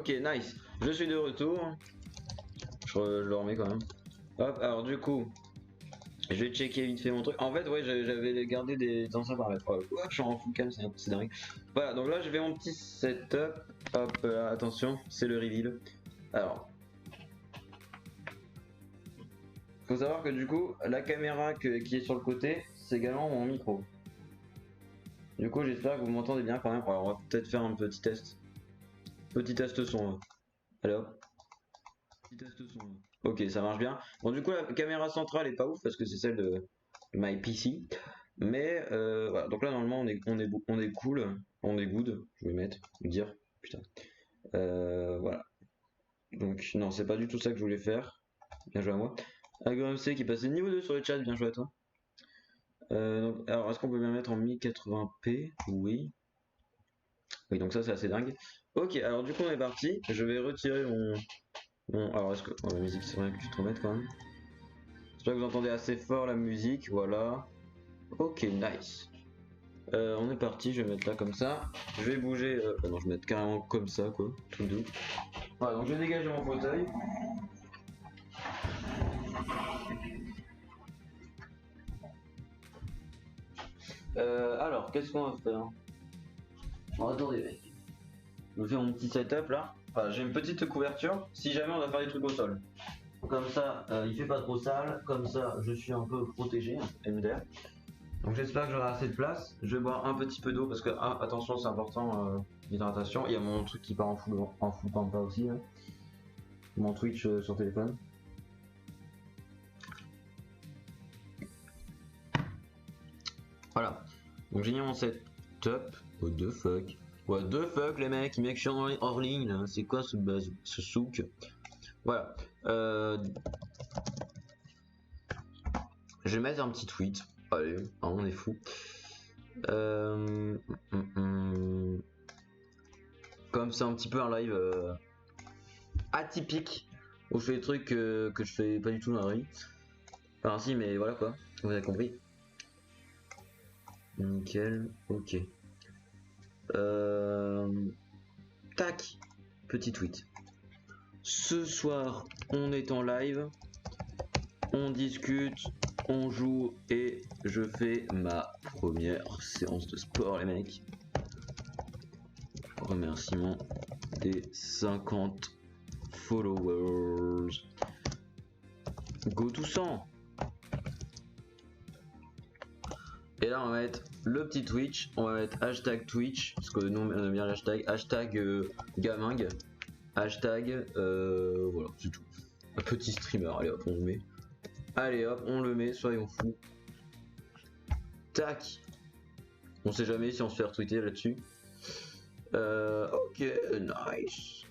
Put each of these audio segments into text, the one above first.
Ok, nice. Je suis de retour. Je le remets quand même. Hop, alors du coup, je vais checker vite fait mon truc. En fait, ouais, j'avais gardé des anciens paramètres. Oh, quoi, je suis en full cam, c'est dingue. Voilà, donc là, je vais mon petit setup. Hop, là, attention, c'est le reveal. Alors, faut savoir que du coup, la caméra qui est sur le côté, c'est également mon micro. Du coup, j'espère que vous m'entendez bien quand même. Alors, on va peut-être faire un petit test. Petit test son. Allez hop. Petit test son. Ok, ça marche bien. Bon, du coup, la caméra centrale est pas ouf parce que c'est celle de my PC. Mais voilà. Donc là, normalement, on est cool. On est good. Je vais mettre. Dire. Putain. Voilà. Donc, non, c'est pas du tout ça que je voulais faire. Bien joué à moi. AgroMC qui passait niveau 2 sur le chat. Bien joué à toi. Donc, alors, est-ce qu'on peut bien mettre en 1080p? Oui. Oui, donc ça, c'est assez dingue. Ok, alors du coup, on est parti. Je vais retirer alors, est-ce que. Oh, la musique, c'est vrai que tu te remettes quand même. J'espère que vous entendez assez fort la musique. Voilà. Ok, nice. On est parti. Je vais mettre là comme ça. Je vais bouger. Non, je vais mettre carrément comme ça, quoi. Tout doux. Voilà, donc je vais dégager mon fauteuil. Alors, qu'est-ce qu'on va faire? Bon, attendez, mec. Je vais faire mon petit setup là. Enfin, j'ai une petite couverture. Si jamais on doit faire des trucs au sol. Comme ça, il fait pas trop sale. Comme ça, je suis un peu protégé, MDR. Donc j'espère que j'aurai assez de place. Je vais boire un petit peu d'eau parce que attention, c'est important, l'hydratation. Il y a mon truc qui part en full pampa aussi. Là. Mon Twitch sur téléphone. Voilà. Donc j'ai mis mon setup. What the fuck? What the fuck les mecs? Les mecs je suis hors ligne là. C'est quoi ce souk? Voilà. Je vais mettre un petit tweet. Allez, on est fou. Comme c'est un petit peu un live atypique où je fais des trucs que je fais pas du tout dans la vie. Enfin si, mais voilà quoi, vous avez compris. Nickel, ok. Tac, petit tweet. Ce soir, on est en live, on discute, on joue et je fais ma première séance de sport les mecs. Remerciement des 50 followers. Go to 100. Et là on va mettre le petit Twitch, on va mettre hashtag Twitch, parce que nous on aime bien le hashtag gaming, hashtag voilà, c'est tout. Un petit streamer, allez hop on le met. Allez hop on le met, soyons fous. Tac. On sait jamais si on se fait retweeter là-dessus. Ok, nice.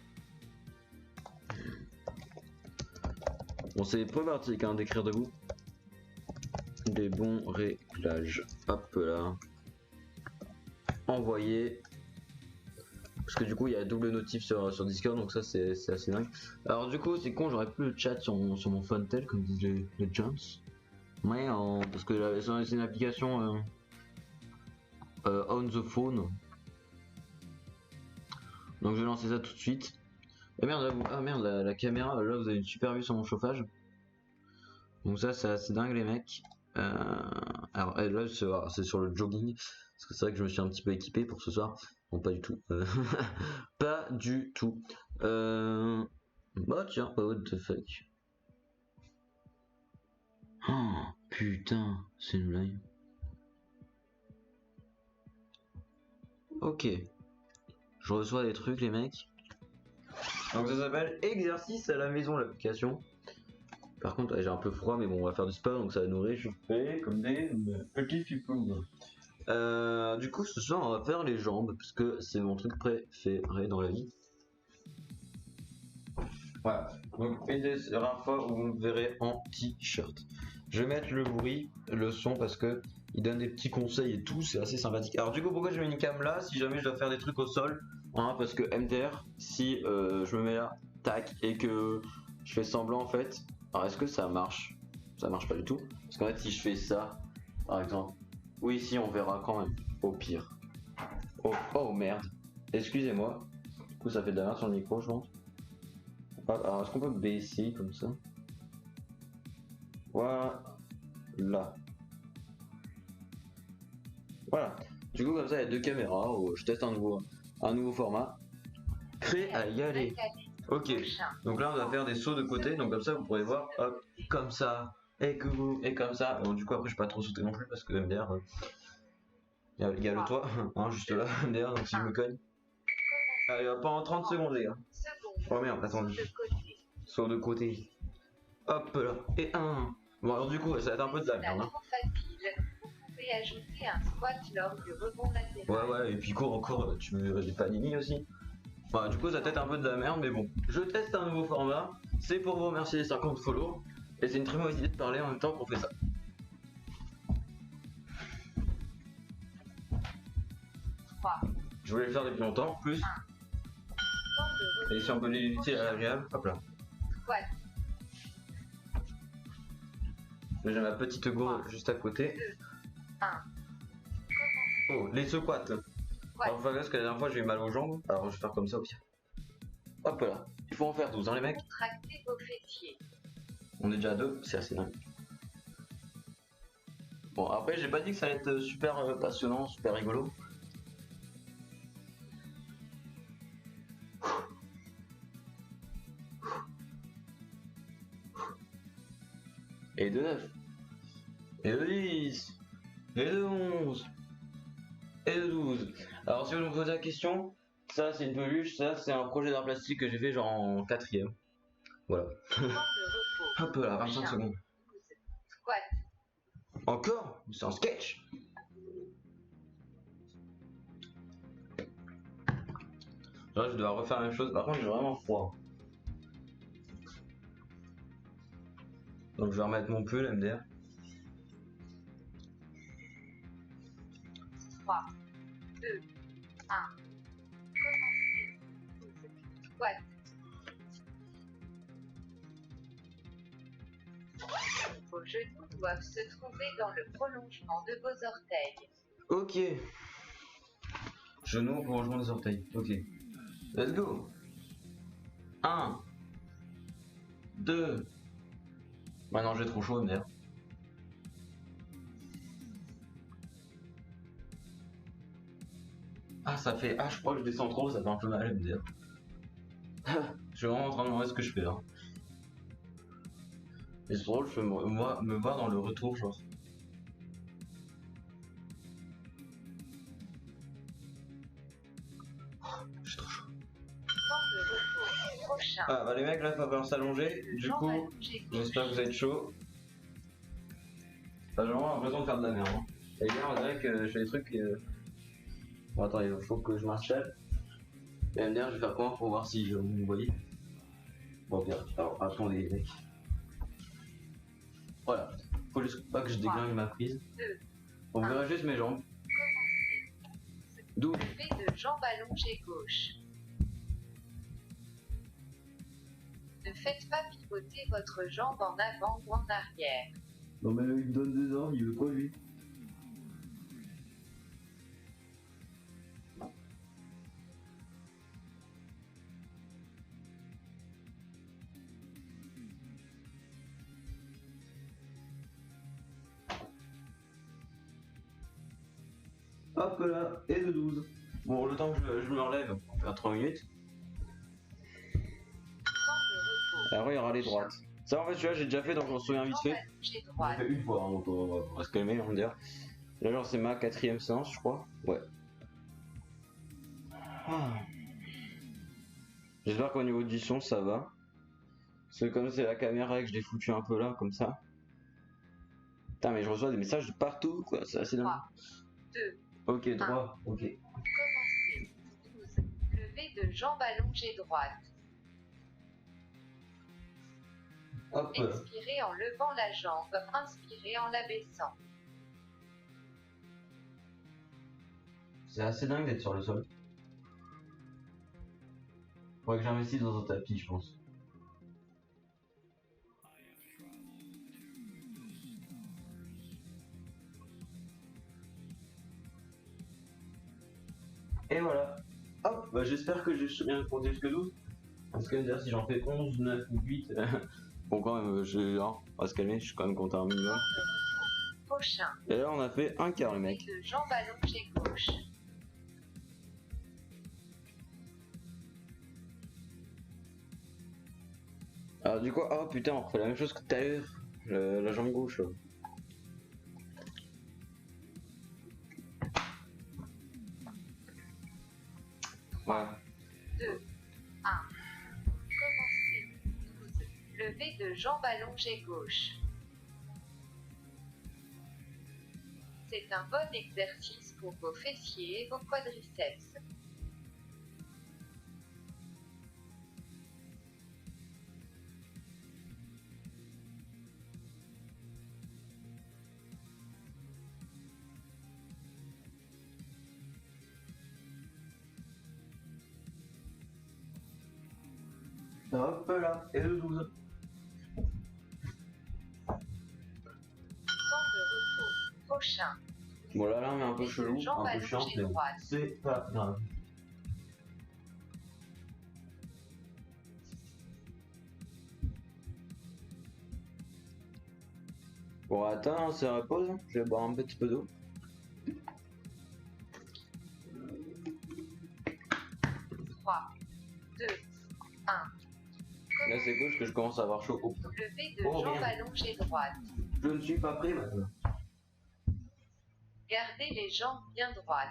Bon c'est problématique hein, d'écrire debout. Des bons réglages. Hop là. Envoyer. Parce que du coup il y a double notif sur Discord donc ça c'est assez dingue. Alors du coup c'est con, j'aurais plus le chat sur mon Fontel comme disent les gens. Mais parce que c'est une application on the phone. Donc je vais lancer ça tout de suite. Et merde là, ah merde la caméra là vous avez une super vue sur mon chauffage. Donc ça c'est assez dingue les mecs. Alors là c'est sur le jogging parce que c'est vrai que je me suis un petit peu équipé pour ce soir. Non pas du tout. Pas du tout. Bah tiens, what the fuck. Oh putain, c'est une blague. Ok. Je reçois des trucs les mecs. Donc ça s'appelle exercice à la maison l'application. Par contre j'ai un peu froid mais bon on va faire du sport donc ça va nous réchauffer comme des petits fifous. Du coup ce soir on va faire les jambes parce que c'est mon truc préféré dans la vie. Voilà, donc une des rares fois où vous me verrez en t-shirt. Je vais mettre le bruit, le son parce que il donne des petits conseils et tout, c'est assez sympathique. Alors du coup pourquoi je mets une cam là si jamais je dois faire des trucs au sol hein, parce que MDR, si je me mets là, tac, et que je fais semblant en fait, alors est-ce que ça marche? Ça marche pas du tout. Parce qu'en fait si je fais ça, par exemple, oui ici on verra quand même, au pire. Oh merde, excusez-moi. coup ça fait de la merde sur le micro je pense. Alors est-ce qu'on peut baisser comme ça? Voilà. Voilà. Du coup comme ça il y a deux caméras, je teste un nouveau format. Prêt à y aller. Ok, donc là on va faire des sauts de côté, donc comme ça vous pourrez voir, hop, comme ça, et comme ça. Bon, du coup après je vais pas trop sauter non plus parce que MDR, il y a le toit, hein, juste là, MDR, donc si je me cogne. Allez, hop, pendant 30 secondes les gars. Oh merde, attendez. Saut de côté. Hop là, et un. Bon alors du coup ça va être un peu de la merde. Hein. Ajouter un squat lors du rebond latéral. Ouais, et puis cours, tu veux des panini aussi. Bah, du coup, ça peut être un peu de la merde, mais bon. Je teste un nouveau format. C'est pour vous remercier les 50 follow. Et c'est une très mauvaise idée de parler en même temps qu'on fait ça. Je voulais le faire depuis longtemps, plus. Et si on peut l'éviter à l'agréable, hop là. J'ai ma petite gourde juste à côté. Oh, les squats. Alors, faut parce que la dernière fois j'ai eu mal aux jambes. Alors, je vais faire comme ça aussi. Hop là. Il faut en faire 12, hein, les mecs. Contractez vos fessiers. On est déjà à 2, c'est assez dingue. Bon, après, j'ai pas dit que ça allait être super passionnant, super rigolo. Et de 9. Et de 10. Et de 11. Et de 12. Alors, si vous me posez la question, ça c'est une peluche, ça c'est un projet d'art plastique que j'ai fait genre en 4ème. Voilà. Hop là, 25 secondes. Encore? C'est un sketch. Là, je dois refaire la même chose. Par contre, j'ai vraiment froid. Donc, je vais remettre mon pull MDR. 3, 2, 1. Commencez. Squat. Vos genoux doivent se trouver dans le prolongement de vos orteils. Ok. Genoux au prolongement des orteils. Ok. Let's go. 1. 2. Maintenant j'ai trop chaud MDR. Ah ça fait... Ah je crois que je descends trop, ça fait un peu mal MDR. Je suis vraiment en train de me demander ce que je fais là. Et c'est drôle, je peux me voir dans le retour genre. J'ai trop chaud. Ah bah les mecs là il va falloir s'allonger. Du coup, j'espère que vous êtes chaud. J'ai vraiment l'impression de faire de la merde. Hein. Et bien on dirait que je fais des trucs... Bon attends, il faut que je m'installe. Et MDR je vais faire comment pour voir si vous me voyez. Bon bien, alors attendez les mecs. Voilà, faut juste pas que je déglingue ma prise. On verra juste mes jambes. 12. Levée de jambes allongées gauche. Ne faites pas pivoter votre jambe en avant ou en arrière. Non mais il me donne des ordres, il veut quoi lui? Hop là, et de 12. Bon, le temps que je me relève, on va faire 3 minutes. Après, il y aura les droites. Ça, en fait, celui-là, j'ai déjà fait, donc je m'en souviens vite fait. J'ai fait une fois, hein, donc on va se calmer, on va dire. Là, genre, c'est ma 4ème séance, je crois. Ouais. Ah. J'espère qu'au niveau du son, ça va. Parce que comme c'est la caméra et que je l'ai foutu un peu là, comme ça. Putain, mais je reçois des messages de partout, quoi. C'est assez dingue. 2. Ok, 3, ok. Commencez. 12. Levée de jambes allongées droite. Hop. Expirez en levant la jambe, inspirez en l'abaissant. C'est assez dingue d'être sur le sol. Faudrait que j'investisse dans un tapis, je pense. Et voilà. Hop. Bah j'espère que j'ai bien compté jusque 12. Parce que dire si j'en fais 11, 9 ou 8. Bon quand même, on va se calmer, je suis quand même compté un minimum. Prochain. Et là on a fait un quart le mec. De jambes allongées gauche. Alors du coup, oh putain, on refait la même chose que tout à l'heure. La jambe gauche. Voilà. 2, 1. Commencez. 12. Levé de jambes allongées gauche. C'est un bon exercice pour vos fessiers et vos quadriceps. Hop là, et le 12. Temps de repos. Prochain. Bon là on est un peu chelou, Jambes un peu chiant, allongées mais bon, droite. c'est pas grave. Bon attends, c'est la pause, je vais boire un petit peu d'eau. Trois, 2, 1. Là c'est cool parce que je commence à avoir chaud. Oh. Levé de Oh, jambes merde. allongées droite. Je ne suis pas prêt maintenant. Gardez les jambes bien droites.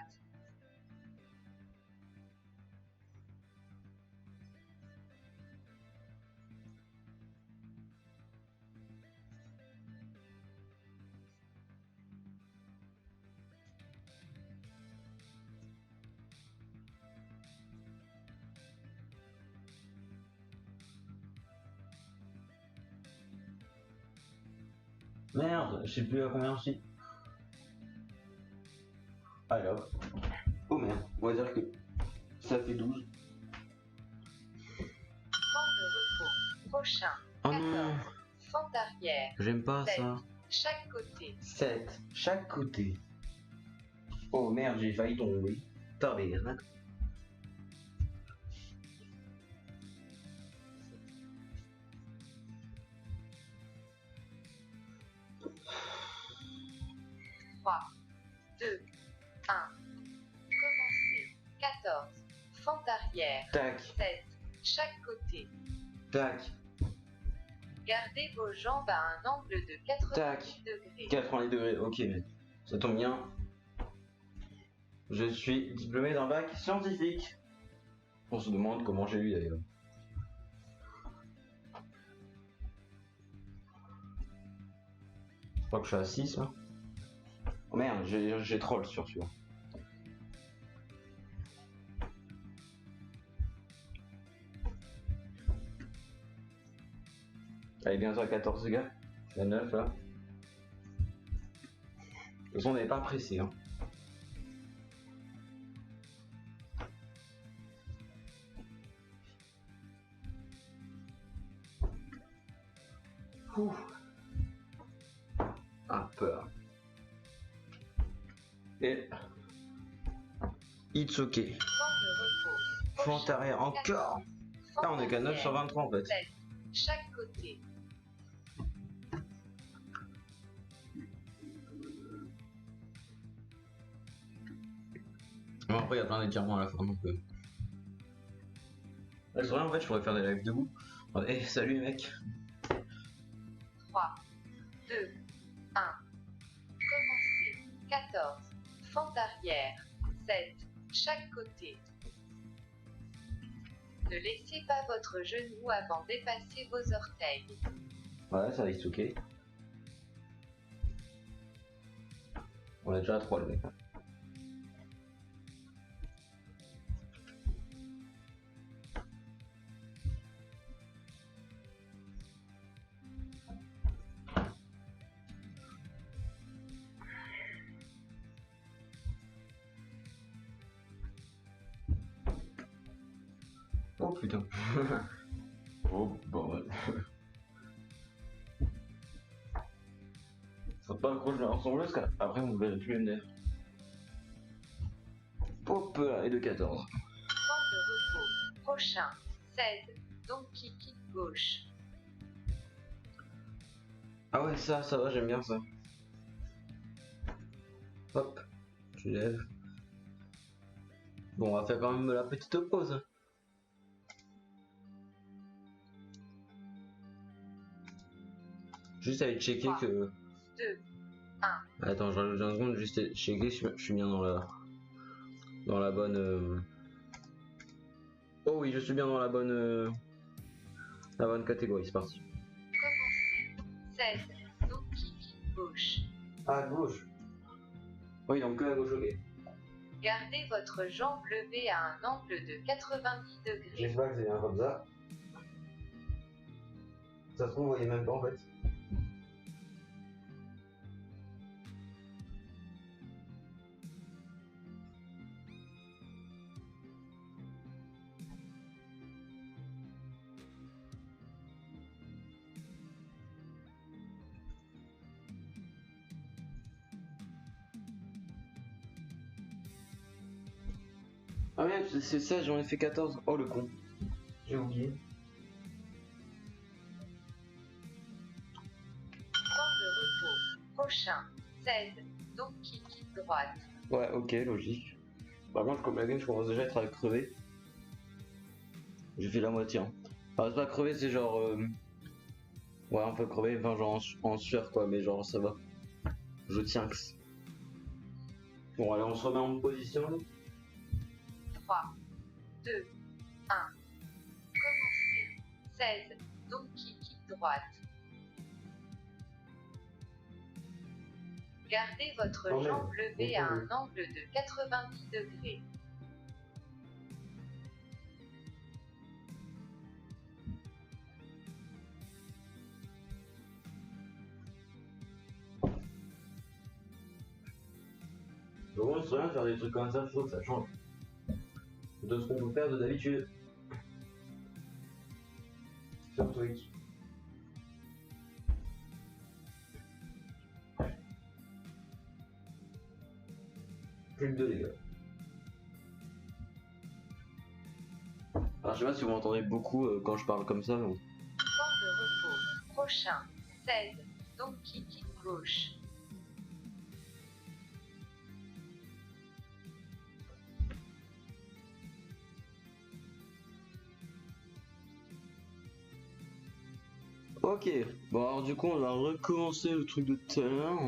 Merde, je sais plus à combien je suis. Alors. Oh merde, on va dire que ça fait 12. Temps de repos. Prochain. Oh 14. non, Fente arrière. j'aime pas 7. ça. Chaque côté. 7, chaque côté. Oh merde, j'ai failli tomber. Taverne. Trois, 2, 1. Commencez. 14. Fente arrière. Tac, 7. Chaque côté. tac, Gardez vos jambes à un angle de 90 Tac. degrés. 90 degrés, ok, ça tombe bien. Je suis diplômé d'un bac scientifique. On se demande comment j'ai eu d'ailleurs. Je crois que je suis à 6 là. Oh merde, j'ai troll sur celui-là. Allez, bientôt à 14 gars. Je suis à 9 là. De toute façon, on n'est pas pressé. Hein. Ouh. Un peu là. Et it's ok. Temps de repos. Fente arrière encore. Là on est qu'à 9 sur 23 en fait. 7. Chaque côté. Bon, après il y a plein d'étirements à la fin donc. Là, c'est vrai en fait je pourrais faire des lives debout. Eh salut mec. 3, 2, 1. Commencez. 14. Fente arrière. 7. Chaque côté. Ne laissez pas votre genou avant dépasser vos orteils. Voilà, ça it's ok. On est déjà à 3 les mecs. Oh putain. Oh bordel. Faut pas que je me ressemble parce qu'après vous ne verrez plus MDR. Hop là, et de 14. Temps de Prochain. 16. Donc qui quitte gauche. Ah ouais, ça va, j'aime bien ça. Hop, tu lèves. Bon, on va faire quand même la petite pause. Juste aller checker 3, que... 2, 1. Attends, je rajoute 1 seconde, juste checker si je suis bien dans la bonne... Oh oui, je suis bien dans la bonne catégorie, c'est parti. Commencer. 16. Donc qui quitte gauche. À gauche. Oui, donc que à gauche, ok. Gardez votre jambe levée à un angle de 90 degrés. J'espère que c'est bien comme ça. Ça se trouve, vous voyez même pas en fait. Ah merde, c'est ça, j'en ai fait 14. Oh le con. J'ai oublié. Temps de repos. Prochain. 16. Donc qui quitte droite. Ouais, ok, logique. Par contre, comme la game, je commence déjà à être crevé. J'ai fait la moitié. Hein. Enfin, c'est pas crevé, c'est genre. Ouais, un peu crevé, enfin, genre en sueur quoi, mais genre ça va. Je tiens. Bon, allez, on se remet en position. 3, 2, 1. Commencer. 16. Donc qui quitte droite. Gardez votre Oh, jambe levée à merde. un angle de 90 degrés. Bon, c'est rien de faire des trucs comme ça, je trouve que ça change de ce qu'on peut faire de d'habitude. Sur Twitch. Plus de 2 les gars. Alors je sais pas si vous m'entendez beaucoup quand je parle comme ça, mais... Temps de repos. Prochain. 16. Donc qui quitte gauche. Ok, bon alors du coup on va recommencer le truc de tout à l'heure.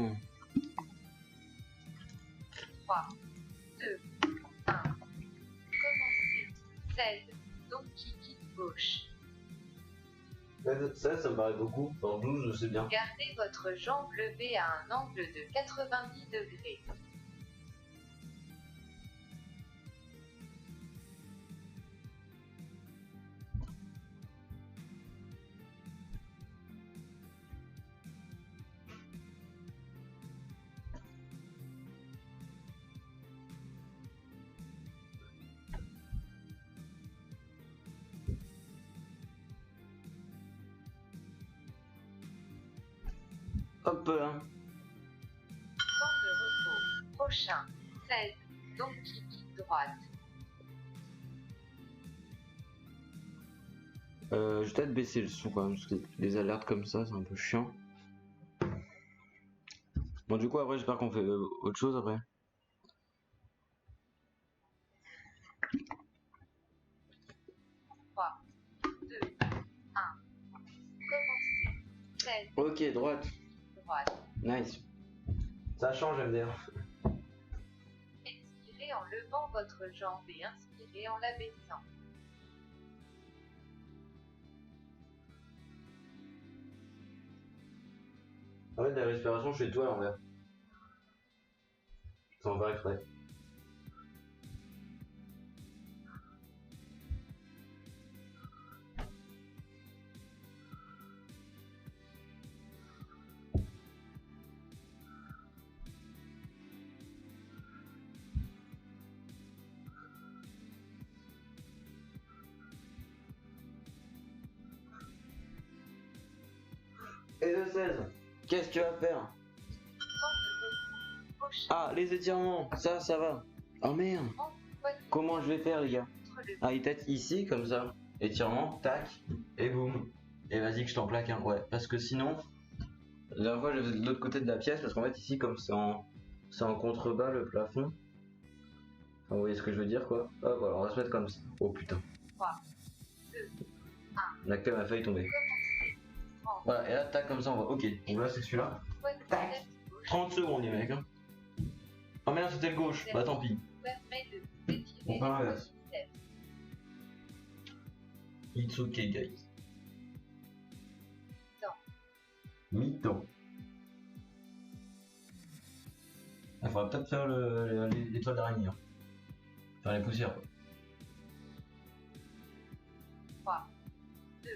3, 2, 1. Commencer. 16. Donc qui quitte gauche. Ça me paraît beaucoup, dans 12 je sais bien. Gardez votre jambe levée à un angle de 90 degrés. Hop là. Temps de repos. Prochain. 16. Donc qui quitte droite. Je vais peut-être baisser le son quand même, parce que les alertes comme ça c'est un peu chiant. Bon du coup après j'espère qu'on fait autre chose après. 3, 2, 1. Commencer. 16. Ok, droite. Droite. Nice. Ça change MDR. Expirez en levant votre jambe et inspirez en la baissant. En fait la respiration je fais tout à l'envers. Sans faire exprès. Et de 16. Qu'est-ce que tu vas faire? Temps de repos. Prochain. Ah, les étirements, ça va. Oh merde. Poitrine Comment je vais faire les gars? contre le Ah, il tête ici, comme ça. Étirement, tac, et boum. Et vas-y que je t'en plaque un, ouais. Parce que sinon, la dernière fois, je faisais de l'autre côté de la pièce, parce qu'en fait, ici, comme c'est en contrebas le plafond. Enfin, vous voyez ce que je veux dire, quoi. Hop, voilà, on va se mettre comme ça. Oh putain. 3, 2, La clé m'a failli tomber. commencer. 30, Voilà, et là, tac, comme ça, on va. Ok, donc là, c'est celui-là. poignée Tac. lèvres gauche. 30 secondes, les mecs. Hein. Oh merde, c'était le gauche. Bah tant pis. Permet de vous étirer On fait l'inverse. les biceps. It's okay, guys. Temps. Mi-temps. Il faudra peut-être faire l'étoile d'araignée. Hein. Faire les poussières. Quoi. 3, 2,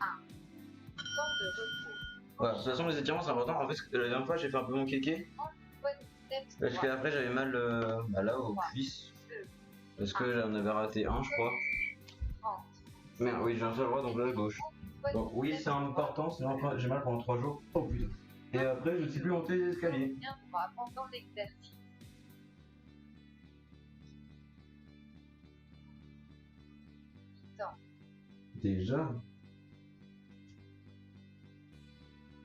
1. Temps de repos. Voilà, de toute façon, les étirements, c'est important. En fait, la dernière fois, j'ai fait un peu mon kéké. Poignée lèvres Parce droite. qu'après, j'avais mal bah, là aux cuisses. Parce que j'en avais raté un, je crois. 30. Merde, oui, j'ai un seul droit, donc là, gauche. Bon, oui, c'est important, sinon après, j'ai mal pendant 3 jours. Oh putain. Et après, je ne sais plus monter les escaliers. Bien droit pendant l'exercice. Temps. Déjà.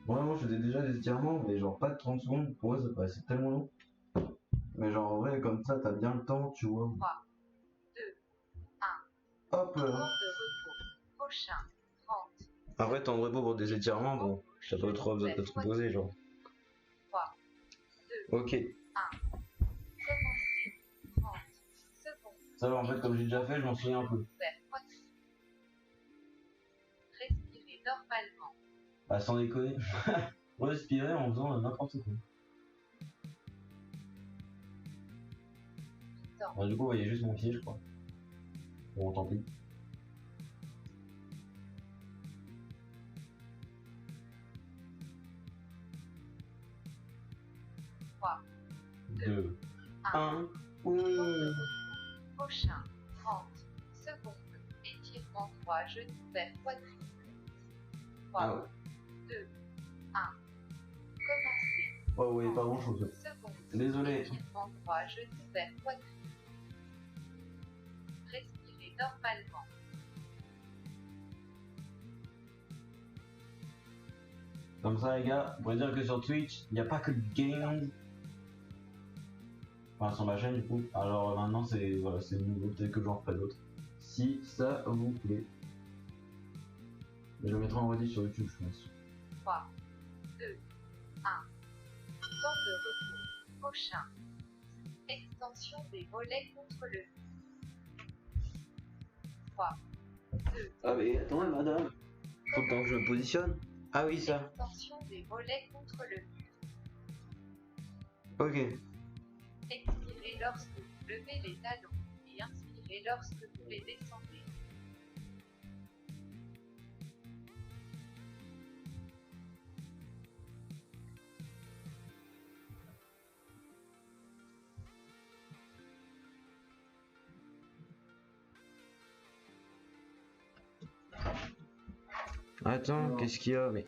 Ouais, moi je faisais déjà des étirements, mais genre pas de 30 secondes, pour eux ça paraissait tellement long. Mais genre en vrai, comme ça, t'as bien le temps, tu vois. 3, 2, 1. Hop Temps de là. repos. Prochain. 30. Après, temps de repos pour des étirements, bon, t'as pas trop besoin de te reposer, genre. 3, 2, Ok. 1. Commencer. 30 secondes. Ça va, en fait, comme j'ai déjà fait, je m'en souviens un peu. Ouvert poitrine. Respirez normalement. Bah, sans déconner. Respirer en faisant n'importe quoi. Temps. Bon, du coup, vous voyez juste mon pied, je crois. Bon, tant pis. Trois, 2, 1. 1. Temps de repos. Prochain. 30 secondes. Étirement droit, genou vers poitrine. 3, Ah ouais. 2, 1. Commencez. Ouais, ouais, pas grand chose. Secondes. Désolé. Étirement droit, genou vers poitrine. Respirez normalement. Comme ça, les gars, on pourrait dire que sur Twitch, il n'y a pas que du gaming. Enfin, sur ma chaîne, du coup. Alors maintenant, c'est voilà, c'est nouveau, peut-être que j'en ferai d'autres. Si ça vous plaît. Je le mettrai en redit sur YouTube, je pense. 3, 2, 1. Temps de repos. Prochain. Extension des mollets contre le mur. 3, 2, Ah, mais attendez, madame. Faut le temps que je me positionne. Ah oui, ça. extension des mollets contre le mur. Ok. Expirez lorsque vous levez les talons et inspirez lorsque vous les descendez. Attends, qu'est-ce qu'il y a? Mais.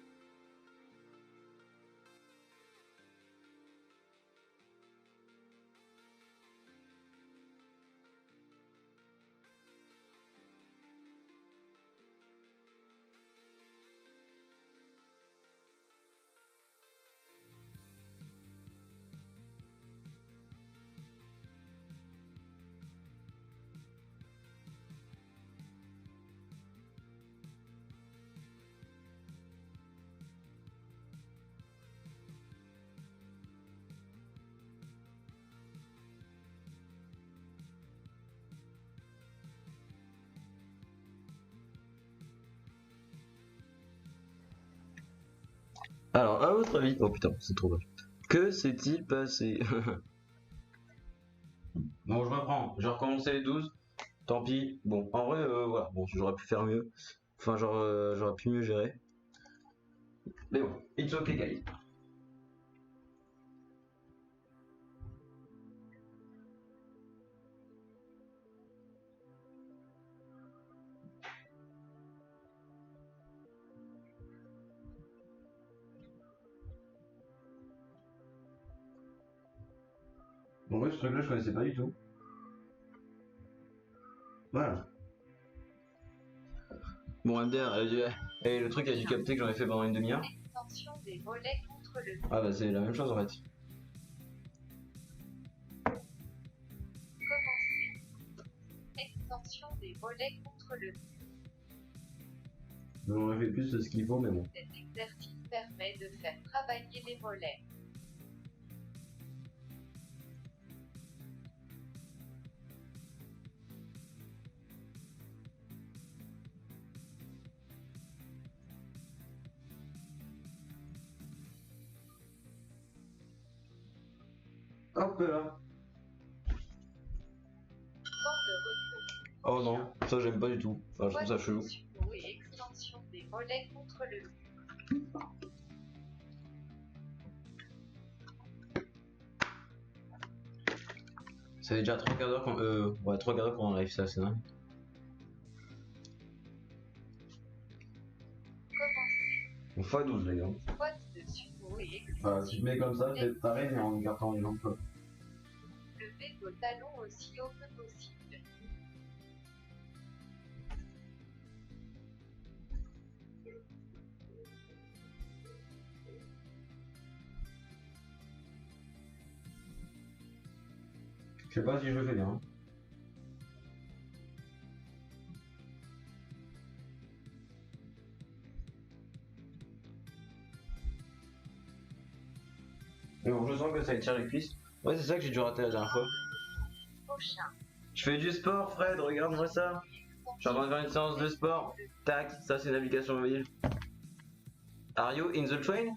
Alors, à votre avis. Oh putain, c'est trop bas. Que s'est-il passé? Bon, je reprends. J'ai recommencé les 12. Tant pis. Bon, en vrai, voilà. Bon, j'aurais pu faire mieux. Enfin, genre, j'aurais pu mieux gérer. Mais bon, it's okay, guys. En vrai, ce truc-là, je connaissais pas du tout. Voilà. Bon, MDR, et le truc a dû capter que j'en ai fait pendant une demi-heure. Extension des mollets contre le Ah bah c'est la même chose en fait. commencer. Extension des mollets contre le On a fait plus de ce qu'il faut, mais bon. Cet exercice permet de faire travailler les mollets. Hop là. Temps de repos. Oh non, ça j'aime pas du tout. Enfin, je trouve ça chelou. Sumo et extension des mollets contre le mur. Ça fait déjà 3 quarts d'heure qu'on ouais, 3 quarts d'heure qu'on arrive, ça c'est dingue. Commencer. x12 les gars. Squat de sumo et extension. Voilà, si tu mets comme ça, c'est pareil, mais en écartant les jambes. Levez vos talons aussi haut que possible. Je sais pas si je le fais bien. Mais bon, je sens que ça étire les cuisses. Ouais, c'est ça que j'ai dû rater la dernière fois. Prochain. Je fais du sport, Fred, regarde-moi ça. Je suis en train de faire une séance de sport. Tac, ça c'est navigation mobile. Are you in the train?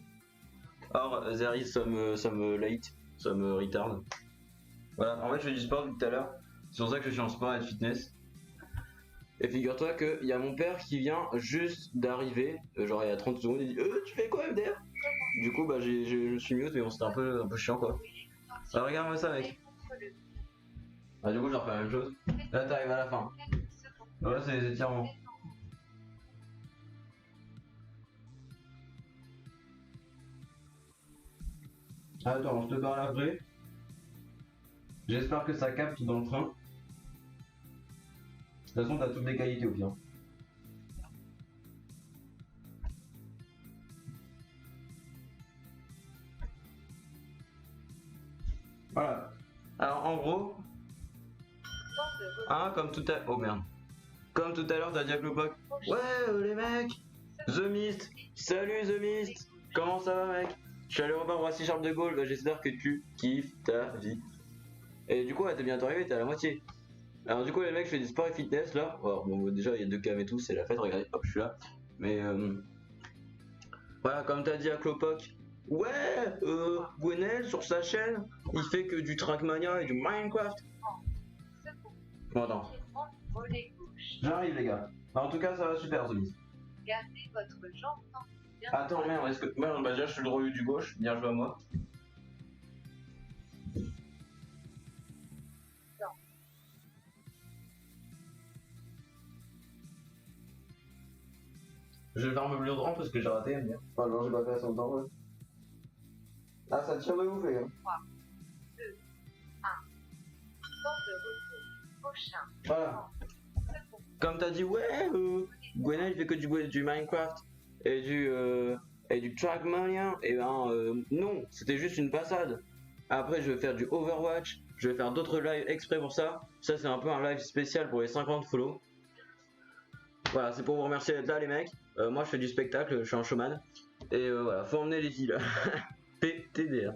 Or there is some late, some retard. Voilà, en fait je fais du sport depuis tout à l'heure. C'est pour ça que je suis en sport et fitness. Et figure-toi qu'il y a mon père qui vient juste d'arriver, genre il y a 30 secondes, il dit tu fais quoi MDR? Du coup bah je me suis mute, mais bon c'était un peu chiant quoi. Ah, regarde-moi ça mec. Ah du coup je refais la même chose. Là t'arrives à la fin. Voilà c'est les étirements. Attends, je te parle après. J'espère que ça capte dans le train. De toute façon, t'as toutes les qualités au pire. Voilà. Alors en gros, comme tout à l'heure. Oh merde. Comme tout à l'heure, t'as dit à Clopoc. Ouais, les mecs. The Mist. Salut The Mist. Comment ça va, mec? Je suis allé revoir Roissy Charles de Gaulle. Bah, j'espère que tu kiffes ta vie. Et du coup, ouais, t'es bientôt arrivé, t'es à la moitié. Alors du coup les mecs, je fais du sport et fitness là. Alors, bon, déjà il y a 2 cam et tout, c'est la fête, regardez, hop je suis là. Mais voilà, comme t'as dit à Clopoc, ouais, Gwenel sur sa chaîne, il fait que du Trackmania et du Minecraft. Bon attends. J'arrive les gars. En tout cas ça va super Zombie. Gardez votre jambe tendue. Attends merde, est-ce que. Merde, bah déjà je suis le droit du gauche, bien joué à moi. Je vais faire me bleu droit parce que j'ai raté, bien. Enfin, non, j'ai pas fait assez longtemps, ouais. Ah, ça tire de ouf, les gars. 3, 2, 1. Temps de repos. Prochain. Voilà. Comme t'as dit, ouais, Gwenel il fait que du Minecraft et du Trackmania. Et ben, non, c'était juste une passade. Après, je vais faire du Overwatch. Je vais faire d'autres lives exprès pour ça. Ça, c'est un peu un live spécial pour les 50 follow. Voilà, c'est pour vous remercier d'être là, les mecs. Moi, je fais du spectacle, je suis un showman. Et voilà, faut emmener les filles là. PTDR.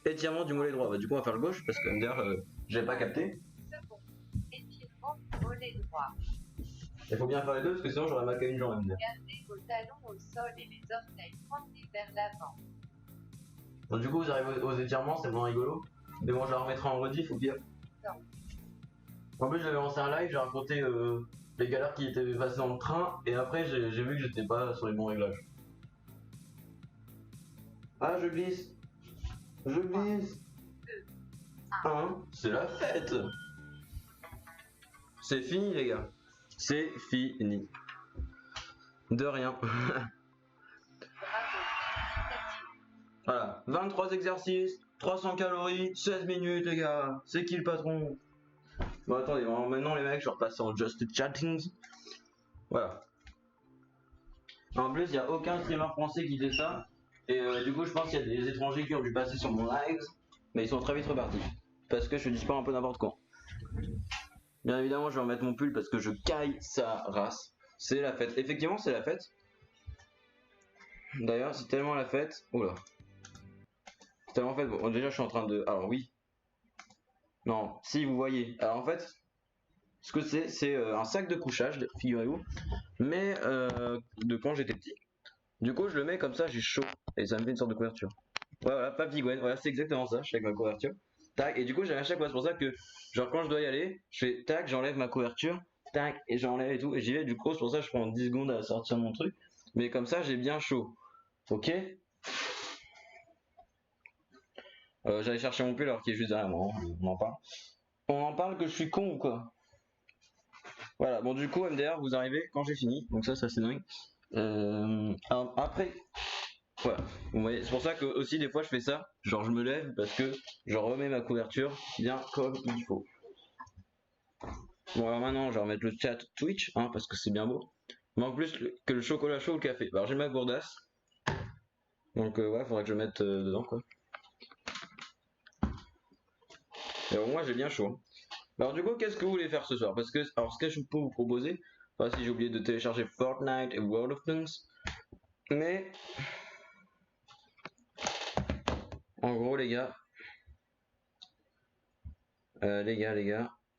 Étirement du mollet droit. Bah, du coup, on va faire le gauche parce que MDR, j'avais pas capté. Second. Étirement du mollet droit. Il faut bien faire les deux parce que sinon, j'aurais mal qu'à une jambe MDR. Gardez vos talons au sol et les orteils pointés vers l'avant. Donc, du coup, vous arrivez aux étirements, c'est vraiment rigolo. Mais bon, je la remettrai en rediff ou pire. En plus, j'avais lancé un live, j'ai raconté les galères qui étaient passées dans le train. Et après, j'ai vu que j'étais pas sur les bons réglages. Ah, je glisse. Je glisse. 1, c'est la fête. C'est fini, les gars. C'est fini. De rien. Voilà, 23 exercices, 300 calories, 16 minutes, les gars. C'est qui le patron? Bon attendez, bon, maintenant les mecs je vais repasser en just chatting. Voilà. En plus il y a aucun streamer français qui fait ça. Et du coup je pense qu'il y a des étrangers qui ont dû passer sur mon live. Mais ils sont très vite repartis. Parce que je disparais un peu n'importe quand. Bien évidemment je vais remettre mon pull parce que je caille sa race. C'est la fête. Effectivement c'est la fête. D'ailleurs c'est tellement la fête. Oula. C'est tellement fait. Bon, déjà je suis en train de. Alors oui. Non, si vous voyez. Alors en fait, ce que c'est un sac de couchage, figurez-vous. Mais de quand j'étais petit. Du coup je le mets comme ça, j'ai chaud. Et ça me fait une sorte de couverture. Ouais, voilà, Papy Gwen, voilà, c'est exactement ça, je suis avec ma couverture. Tac, et du coup, j'avais à chaque fois, c'est pour ça que, genre, quand je dois y aller, je fais tac, j'enlève ma couverture, tac, et j'enlève et tout, et j'y vais, du coup, c'est pour ça que je prends 10 secondes à sortir mon truc. Mais comme ça, j'ai bien chaud. Ok. J'allais chercher mon pull alors qu'il est juste derrière moi, hein, on en parle. On en parle que je suis con ou quoi? Voilà, bon, du coup, MDR, vous arrivez quand j'ai fini, donc ça c'est dingue. Après, voilà, vous voyez, c'est pour ça que aussi des fois je fais ça, genre je me lève parce que je remets ma couverture bien comme il faut. Bon alors maintenant je vais remettre le chat Twitch, hein, parce que c'est bien beau. Mais en plus que le chocolat chaud ou le café. Alors j'ai ma gourdasse, donc ouais, faudrait que je mette dedans quoi. Et bon, moi j'ai bien chaud. Alors du coup qu'est-ce que vous voulez faire ce soir? Parce que, alors ce que je peux vous proposer, enfin si j'ai oublié de télécharger Fortnite et World of Tanks, mais en gros les gars,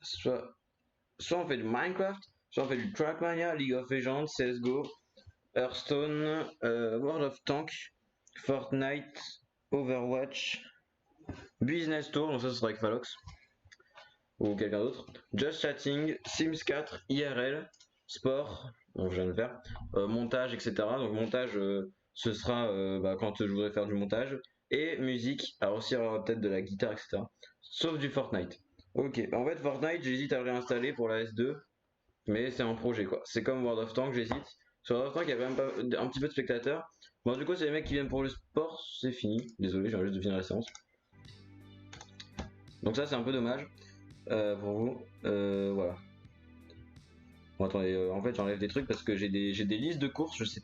soit on fait du Minecraft, soit on fait du Trackmania, League of Legends, CSGO, Hearthstone, World of Tanks, Fortnite, Overwatch, Business Tour, donc ça ce sera avec Falox ou quelqu'un d'autre, Just Chatting, Sims 4, IRL, Sport, donc je viens de le faire, montage, etc. Donc montage, ce sera quand je voudrais faire du montage, et musique, alors aussi il y aura peut-être de la guitare, etc. Sauf du Fortnite. Ok, en fait Fortnite j'hésite à le réinstaller pour la S2, mais c'est un projet quoi. C'est comme World of Tanks, j'hésite. Sur World of Tanks, il y a quand même pas, un petit peu de spectateurs. Bon, du coup, c'est les mecs qui viennent pour le sport, c'est fini. Désolé, j'ai juste de finir la séance. Donc, ça, c'est un peu dommage pour vous. Voilà. Bon, attendez, en fait, j'enlève des trucs parce que j'ai des listes de courses, je sais